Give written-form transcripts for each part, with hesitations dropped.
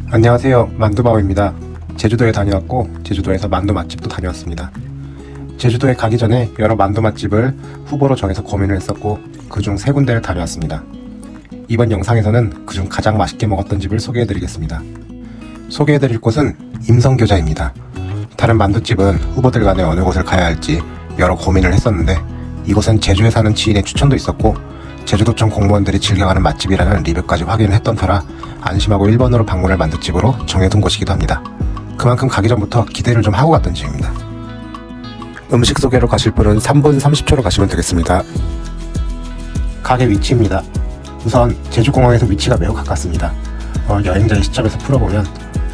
안녕하세요, 만두바오입니다. 제주도에 다녀왔고 제주도에서 만두 맛집도 다녀왔습니다. 제주도에 가기 전에 여러 만두 맛집을 후보로 정해서 고민을 했었고 그중 3군데를 다녀왔습니다. 이번 영상에서는 그중 가장 맛있게 먹었던 집을 소개해드리겠습니다. 소개해드릴 곳은 임성교자입니다. 다른 만두집은 후보들 간에 어느 곳을 가야 할지 여러 고민을 했었는데 이곳은 제주에 사는 지인의 추천도 있었고 제주도청 공무원들이 즐겨가는 맛집이라는 리뷰까지 확인을 했던 터라 안심하고 1번으로 방문할 만두집으로 정해둔 곳이기도 합니다. 그만큼 가기 전부터 기대를 좀 하고 갔던 집입니다. 음식 소개로 가실 분은 3분 30초로 가시면 되겠습니다. 가게 위치입니다. 우선 제주공항에서 위치가 매우 가깝습니다. 여행자의 시점에서 풀어보면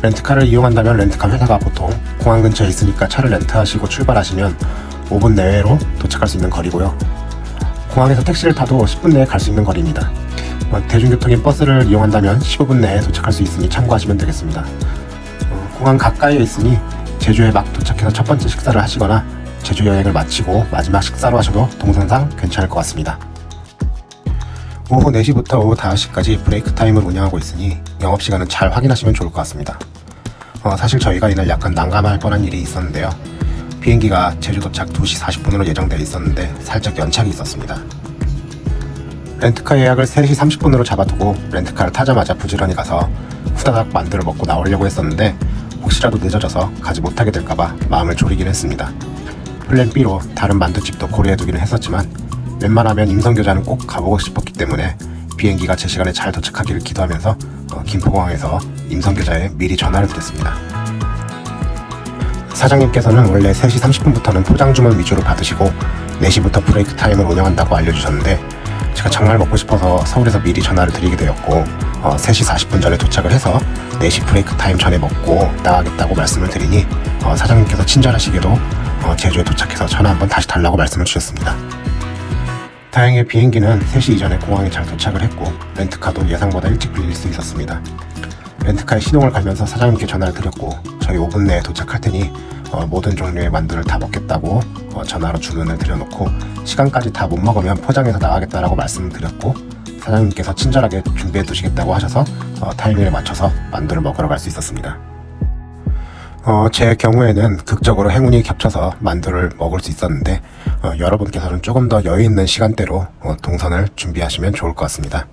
렌트카를 이용한다면 렌트카 회사가 보통 공항 근처에 있으니까 차를 렌트하시고 출발하시면 5분 내외로 도착할 수 있는 거리고요. 공항에서 택시를 타도 10분 내에 갈 수 있는 거리입니다. 대중교통인 버스를 이용한다면 15분 내에 도착할 수 있으니 참고하시면 되겠습니다. 공항 가까이에 있으니 제주에 막 도착해서 첫 번째 식사를 하시거나 제주 여행을 마치고 마지막 식사로 하셔도 동선상 괜찮을 것 같습니다. 오후 4시부터 오후 5시까지 브레이크 타임을 운영하고 있으니 영업시간은 잘 확인하시면 좋을 것 같습니다. 사실 저희가 이날 약간 난감할 뻔한 일이 있었는데요. 비행기가 제주 도착 2시 40분으로 예정되어 있었는데 살짝 연착이 있었습니다. 렌트카 예약을 3시 30분으로 잡아두고 렌트카를 타자마자 부지런히 가서 후다닥 만두를 먹고 나오려고 했었는데 혹시라도 늦어져서 가지 못하게 될까봐 마음을 졸이긴 했습니다. 플랜 B로 다른 만두집도 고려해두기는 했었지만 웬만하면 임성교자는 꼭 가보고 싶었기 때문에 비행기가 제 시간에 잘 도착하기를 기도하면서 김포공항에서 임성교자에 미리 전화를 드렸습니다. 사장님께서는 원래 3시 30분부터는 포장 주문 위주로 받으시고 4시부터 브레이크 타임을 운영한다고 알려주셨는데 제가 정말 먹고 싶어서 서울에서 미리 전화를 드리게 되었고 3시 40분 전에 도착을 해서 4시 브레이크 타임 전에 먹고 나가겠다고 말씀을 드리니 사장님께서 친절하시게도 제주에 도착해서 전화 한번 다시 달라고 말씀을 주셨습니다. 다행히 비행기는 3시 이전에 공항에 잘 도착을 했고 렌트카도 예상보다 일찍 빌릴 수 있었습니다. 렌트카에 시동을 걸면서 사장님께 전화를 드렸고 저희 5분 내에 도착할 테니 모든 종류의 만두를 다 먹겠다고 전화로 주문을 드려놓고 시간까지 다 못 먹으면 포장해서 나가겠다라고 말씀을 드렸고 사장님께서 친절하게 준비해 두시겠다고 하셔서 타이밍에 맞춰서 만두를 먹으러 갈 수 있었습니다. 제 경우에는 극적으로 행운이 겹쳐서 만두를 먹을 수 있었는데 여러분께서는 조금 더 여유 있는 시간대로 동선을 준비하시면 좋을 것 같습니다.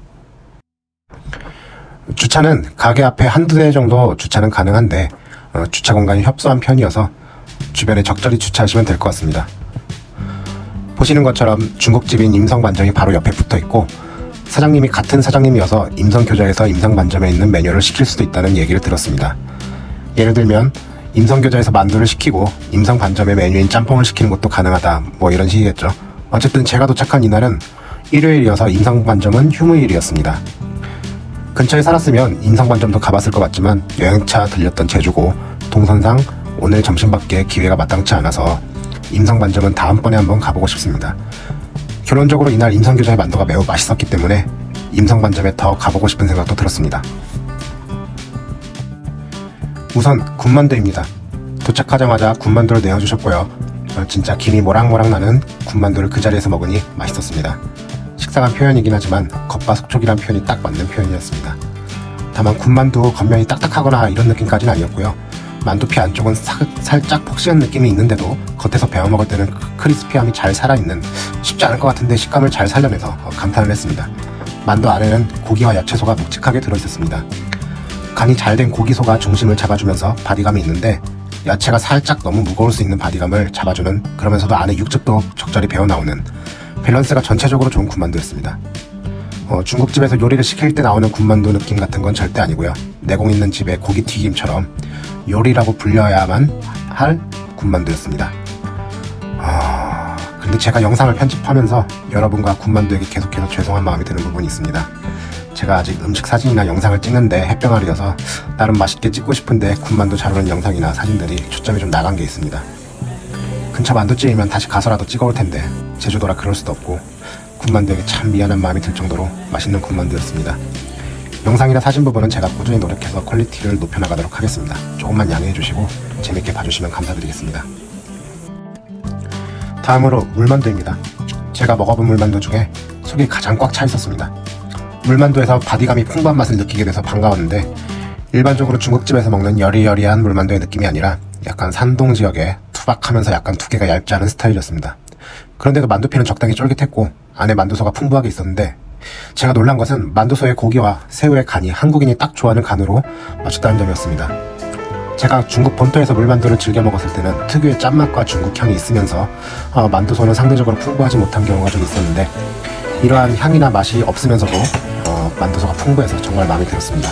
주차는 가게 앞에 한두 대 정도 주차는 가능한데 주차 공간이 협소한 편이어서 주변에 적절히 주차하시면 될 것 같습니다. 보시는 것처럼 중국집인 임성반점이 바로 옆에 붙어있고 사장님이 같은 사장님이어서 임성교자에서 임성반점에 있는 메뉴를 시킬 수도 있다는 얘기를 들었습니다. 예를 들면 임성교자에서 만두를 시키고 임성반점의 메뉴인 짬뽕을 시키는 것도 가능하다 뭐 이런 식이겠죠. 어쨌든 제가 도착한 이날은 일요일이어서 임성반점은 휴무일이었습니다. 근처에 살았으면 임성반점도 가봤을 것 같지만 여행차 들렸던 제주고 동선상 오늘 점심밖에 기회가 마땅치 않아서 임성반점은 다음번에 한번 가보고 싶습니다. 결론적으로 이날 임성교자의 만두가 매우 맛있었기 때문에 임성반점에 더 가보고 싶은 생각도 들었습니다. 우선 군만두입니다. 도착하자마자 군만두를 내어주셨고요. 진짜 김이 모락모락 나는 군만두를 그 자리에서 먹으니 맛있었습니다. 식상한 표현이긴 하지만 겉바속촉이란 표현이 딱 맞는 표현이었습니다. 다만 군만두 겉면이 딱딱하거나 이런 느낌까지는 아니었고요. 만두피 안쪽은 살짝 폭신한 느낌이 있는데도 겉에서 베어 먹을 때는 크리스피함이 잘 살아있는 쉽지 않을 것 같은데 식감을 잘 살려내서 감탄을 했습니다. 만두 안에는 고기와 야채소가 묵직하게 들어있었습니다. 간이 잘 된 고기소가 중심을 잡아주면서 바디감이 있는데 야채가 살짝 너무 무거울 수 있는 바디감을 잡아주는 그러면서도 안에 육즙도 적절히 배어나오는 밸런스가 전체적으로 좋은 군만두였습니다. 중국집에서 요리를 시킬 때 나오는 군만두 느낌 같은 건 절대 아니고요. 내공 있는 집의 고기튀김처럼 요리라고 불려야만 할 군만두였습니다. 근데 제가 영상을 편집하면서 여러분과 군만두에게 계속해서 죄송한 마음이 드는 부분이 있습니다. 제가 아직 음식 사진이나 영상을 찍는데 햇병아리여서 나름 맛있게 찍고 싶은데 군만두 잘 오는 영상이나 사진들이 초점이 좀 나간 게 있습니다. 근처 만두집이면 다시 가서라도 찍어올 텐데 제주도라 그럴 수도 없고 군만두에게 참 미안한 마음이 들 정도로 맛있는 군만두였습니다. 영상이나 사진 부분은 제가 꾸준히 노력해서 퀄리티를 높여나가도록 하겠습니다. 조금만 양해해주시고 재밌게 봐주시면 감사드리겠습니다. 다음으로 물만두입니다. 제가 먹어본 물만두 중에 속이 가장 꽉 차 있었습니다. 물만두에서 바디감이 풍부한 맛을 느끼게 돼서 반가웠는데 일반적으로 중국집에서 먹는 여리여리한 물만두의 느낌이 아니라 약간 산동 지역에 투박하면서 약간 두께가 얇지 않은 스타일이었습니다. 그런데도 만두피는 적당히 쫄깃했고 안에 만두소가 풍부하게 있었는데 제가 놀란 것은 만두소의 고기와 새우의 간이 한국인이 딱 좋아하는 간으로 맞췄다는 점이었습니다. 제가 중국 본토에서 물만두를 즐겨 먹었을 때는 특유의 짠맛과 중국향이 있으면서 만두소는 상대적으로 풍부하지 못한 경우가 좀 있었는데 이러한 향이나 맛이 없으면서도 만두소가 풍부해서 정말 마음에 들었습니다.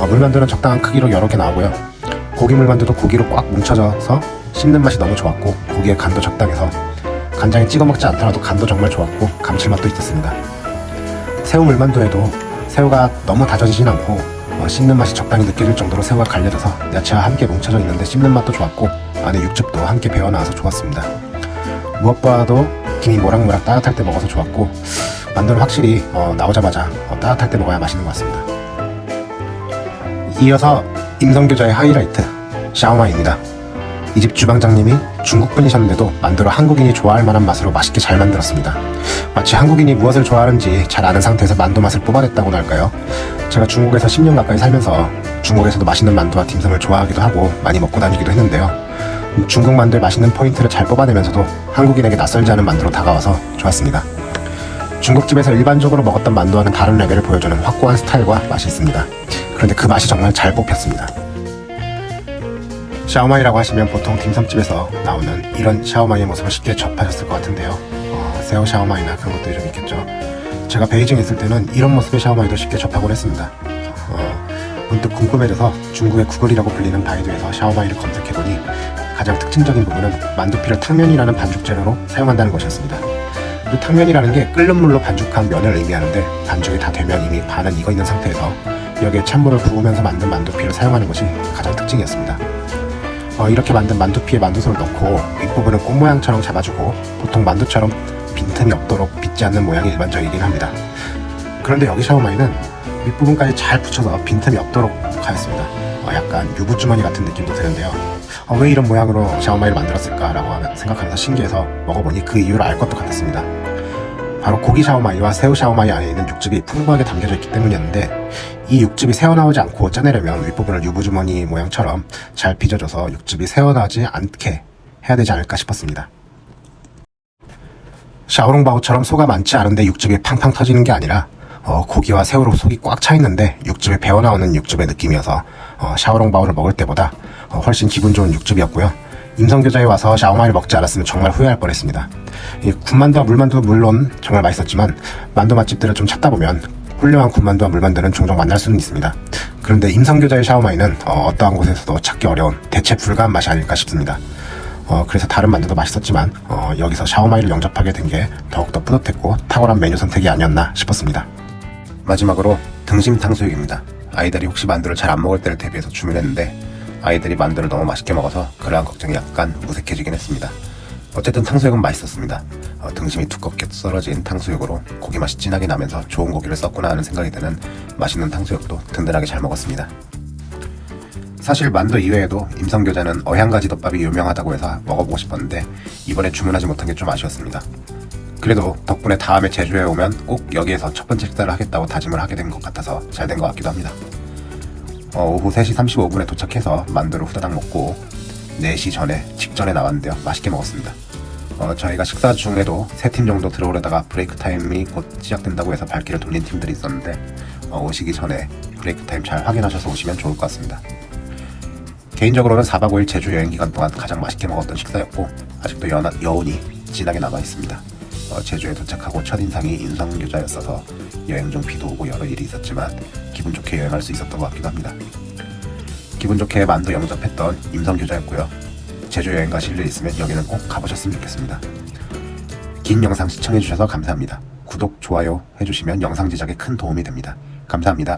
물만두는 적당한 크기로 여러 개 나오고요. 고기 물만두도 고기로 꽉 뭉쳐져서 씹는 맛이 너무 좋았고 고기의 간도 적당해서 간장에 찍어 먹지 않더라도 간도 정말 좋았고 감칠맛도 있었습니다. 새우 물만두에도 새우가 너무 다져지진 않고 씹는 맛이 적당히 느껴질 정도로 새우가 갈려져서 야채와 함께 뭉쳐져 있는데 씹는 맛도 좋았고 안에 육즙도 함께 배어나와서 좋았습니다. 무엇보다도 김이 모락모락 따뜻할 때 먹어서 좋았고 만두는 확실히 나오자마자 따뜻할 때 먹어야 맛있는 것 같습니다. 이어서 임성교자의 하이라이트 샤오마이입니다. 이 집 주방장님이 중국분이셨는데도 만두를 한국인이 좋아할 만한 맛으로 맛있게 잘 만들었습니다. 마치 한국인이 무엇을 좋아하는지 잘 아는 상태에서 만두 맛을 뽑아냈다고나 할까요? 제가 중국에서 10년 가까이 살면서 중국에서도 맛있는 만두와 딤섬을 좋아하기도 하고 많이 먹고 다니기도 했는데요. 중국 만두의 맛있는 포인트를 잘 뽑아내면서도 한국인에게 낯설지 않은 만두로 다가와서 좋았습니다. 중국집에서 일반적으로 먹었던 만두와는 다른 레벨을 보여주는 확고한 스타일과 맛이 있습니다. 그런데 그 맛이 정말 잘 뽑혔습니다. 샤오마이라고 하시면 보통 딤섬집에서 나오는 이런 샤오마이의 모습을 쉽게 접하셨을 것 같은데요. 새우 샤오마이나 그런 것들이 좀 있겠죠. 제가 베이징에 있을 때는 이런 모습의 샤오마이도 쉽게 접하곤 했습니다. 문득 궁금해져서 중국의 구글이라고 불리는 바이두에서 샤오마이를 검색해보니 가장 특징적인 부분은 만두피를 탕면이라는 반죽 재료로 사용한다는 것이었습니다. 이 탕면이라는 게 끓는 물로 반죽한 면을 의미하는데 반죽이 다 되면 이미 반은 익어 있는 상태에서 여기에 찬물을 부으면서 만든 만두피를 사용하는 것이 가장 특징이었습니다. 이렇게 만든 만두피에 만두소를 넣고 윗부분은 꽃 모양처럼 잡아주고 보통 만두처럼 빈틈이 없도록 빚지 않는 모양이 일반적이긴 합니다. 그런데 여기 샤오마이는 윗부분까지 잘 붙여서 빈틈이 없도록 하였습니다. 약간 유부주머니 같은 느낌도 드는데요. 왜 이런 모양으로 샤오마이를 만들었을까라고 생각하면서 신기해서 먹어보니 그 이유를 알 것도 같았습니다. 바로 고기 샤오마이와 새우 샤오마이 안에 있는 육즙이 풍부하게 담겨져 있기 때문이었는데 이 육즙이 새어나오지 않고 짜내려면 윗부분을 유부주머니 모양처럼 잘 빚어줘서 육즙이 새어나오지 않게 해야 되지 않을까 싶었습니다. 샤오롱바오처럼 소가 많지 않은데 육즙이 팡팡 터지는 게 아니라 고기와 새우로 속이 꽉 차 있는데 육즙이 배어나오는 육즙의 느낌이어서 샤오롱바오를 먹을 때보다 훨씬 기분 좋은 육즙이었고요. 임성교자에 와서 샤오마이를 먹지 않았으면 정말 후회할 뻔했습니다. 이 군만두와 물만두도 물론 정말 맛있었지만 만두 맛집들을 좀 찾다 보면 훌륭한 군만두와 물만두는 종종 만날 수는 있습니다. 그런데 임성교자의 샤오마이는 어떠한 곳에서도 찾기 어려운 대체 불가한 맛이 아닐까 싶습니다. 그래서 다른 만두도 맛있었지만 여기서 샤오마이를 영접하게 된 게 더욱더 뿌듯했고 탁월한 메뉴 선택이 아니었나 싶었습니다. 마지막으로 등심 탕수육입니다. 아이들이 혹시 만두를 잘 안 먹을 때를 대비해서 주문했는데 아이들이 만두를 너무 맛있게 먹어서 그러한 걱정이 약간 무색해지긴 했습니다. 어쨌든 탕수육은 맛있었습니다. 등심이 두껍게 썰어진 탕수육으로 고기 맛이 진하게 나면서 좋은 고기를 썼구나 하는 생각이 드는 맛있는 탕수육도 든든하게 잘 먹었습니다. 사실 만두 이외에도 임성교자는 어향가지덮밥이 유명하다고 해서 먹어보고 싶었는데 이번에 주문하지 못한 게 좀 아쉬웠습니다. 그래도 덕분에 다음에 제주에 오면 꼭 여기에서 첫 번째 식사를 하겠다고 다짐을 하게 된 것 같아서 잘 된 것 같기도 합니다. 오후 3시 35분에 도착해서 만두를 후다닥 먹고 4시 전에 직전에 나왔는데요. 맛있게 먹었습니다. 저희가 식사 중에도 3팀 정도 들어오려다가 브레이크 타임이 곧 시작된다고 해서 발길을 돌린 팀들이 있었는데 오시기 전에 브레이크 타임 잘 확인하셔서 오시면 좋을 것 같습니다. 개인적으로는 4박 5일 제주 여행 기간 동안 가장 맛있게 먹었던 식사였고 아직도 여운이 진하게 남아 있습니다. 제주에 도착하고 첫인상이 임성교자였어서 여행 중 비도 오고 여러 일이 있었지만 기분 좋게 여행할 수 있었던 것 같기도 합니다. 기분 좋게 만두 영접했던 임성교자였고요. 제주 여행 가실 일 있으면 여기는 꼭 가보셨으면 좋겠습니다. 긴 영상 시청해주셔서 감사합니다. 구독, 좋아요 해주시면 영상 제작에 큰 도움이 됩니다. 감사합니다.